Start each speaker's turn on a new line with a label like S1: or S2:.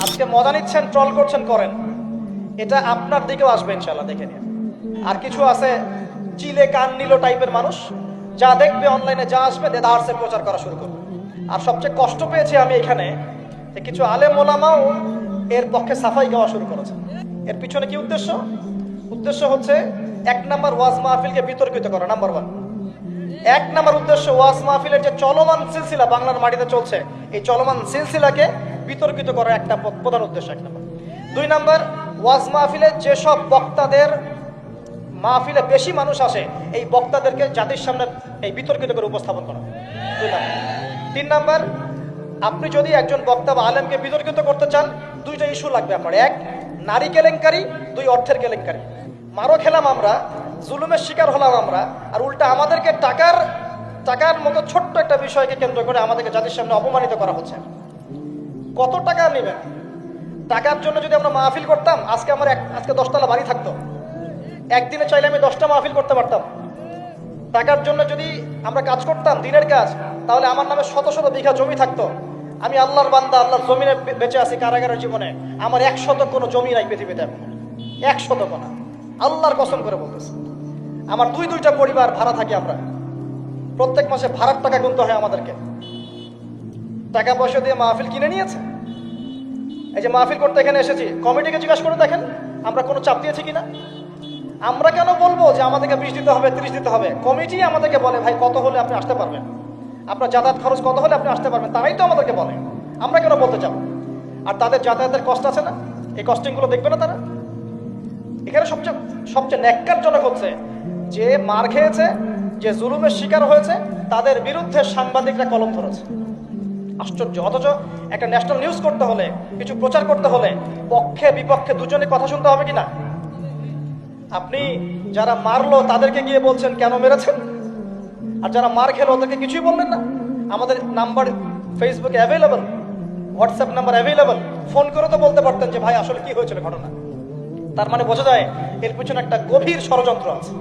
S1: আজকে মজা নিচ্ছেন, ট্রল করছেন, করেন, এটা আপনার দিকেও আসবে ইনশাল্লাহ, দেখে নিন। আর কিছু আছে চিলে কান নিল টাইপের মানুষ, যা দেখবে অনলাইনে, যা আসবে দেদারসে প্রচার করা শুরু করবে। আর সবচেয়ে কষ্ট পেয়েছি আমি এখানে, যে কিছু আলেম ওলামাও এর পক্ষে সাফাই গাওয়া শুরু করেছে। এর পিছনে কি উদ্দেশ্য? উদ্দেশ্য হচ্ছে 1 নাম্বার ওয়াজ মাহফিলকে বিতর্কিত করা, নাম্বার 1। 1 নাম্বার উদ্দেশ্য ওয়াজ মাহফিলের যে চলমান সিলসিলা বাংলার মাটিতে চলছে, এই চলমান সিলসিলাকে বিতর্কিত করা একটা প্রধান উদ্দেশ্য, 1 নাম্বার। 2 নাম্বার, ওয়াজ মাহফিলে যেসব বক্তাদের মাহফিলে বেশি মানুষ আসে, এই বক্তাদেরকে জাতির সামনে এই বিতর্কিত করে উপস্থাপন করা, 2 নাম্বার। 3 নাম্বার, আপনি যদি একজন বক্তা বা আলেমকে বিতর্কিত করতে চান, 2টা ইস্যু লাগবে আপনার। 1 নারী কেলেঙ্কারি, 2 অর্থের কেলেঙ্কারি। মারও খেলাম আমরা, জুলুমের শিকার হলাম আমরা, আর উল্টা আমাদেরকে টাকার মতো ছোট্ট একটা বিষয়কে কেন্দ্র করে আমাদেরকে জাতির সামনে অপমানিত করা হচ্ছে। কত টাকা নেবেন? টাকার জন্য যদি আমরা মাহফিল করতাম, আজকে 10 তলা বাড়ি থাকতো। একদিনে চাইলে আমি 10টা মাহফিল করতে পারতাম। টাকার জন্য যদি আমরা কাজ করতাম, দিনের কাজ, তাহলে আমার নামে শত শত বিঘা জমি থাকতো। আমি আল্লাহর বান্দা, আল্লাহর জমিনে বেঁচে আছি কারাগারের জীবনে, আমার 1 শতক কোনো জমি নাই পৃথিবীতে এখন, 1 শতক না, আল্লাহর কসম করে বলতেছি। আমার 2-2টা পরিবার ভাড়া থাকি আমরা, প্রত্যেক মাসে ভাড়ার টাকা গুনতে হয় আমাদেরকে। টাকা পয়সা দিয়ে মাহফিল কিনে নিয়েছে। এই যে মাহফিল করতে এখানে এসেছি, কমিটিকে জিজ্ঞাসা করে দেখেন আমরা কোনো চাপ দিয়েছি কিনা। আমরা কেন বলবো যে আমাদেরকে 20 দিতে হবে, 30 দিতে হবে? কমিটি আমাদেরকে বলে, ভাই কত হলে আপনি আসতে পারবেন, আপনার যাতায়াত খরচ কত হলে আপনি আসতে পারবেন, তারাই তো আমাদেরকে বলে। আমরা কেন বলতে যাব? আর তাদের যাতায়াতের কষ্ট আছে না, এই কস্টিংগুলো দেখবে না তারা? এখানে সবচেয়ে ন্যাক্কারজনক হচ্ছে যে মার খেয়েছে, যে জুলুমের শিকার হয়েছে, তাদের বিরুদ্ধে সাংবাদিকরা কলম ধরেছে। আশ্চর্য। অথচ একটা ন্যাশনাল নিউজ করতে হলে, কিছু প্রচার করতে হলে পক্ষে বিপক্ষে দুজনে কথা শুনতে হবে কিনা? আপনি যারা মারলো তাদেরকে গিয়ে বলছেন কেন মেরেছেন, আর যারা মার খেলো ওদেরকে কিছুই বললেন না। আমাদের নাম্বার ফেসবুকে available, WhatsApp number available, phone করে তো বলতে পারতেন যে ভাই আসলে কি হয়েছিল ঘটনা। তার মানে বোঝা যায় এর পিছনে একটা গভীর ষড়যন্ত্র আছে।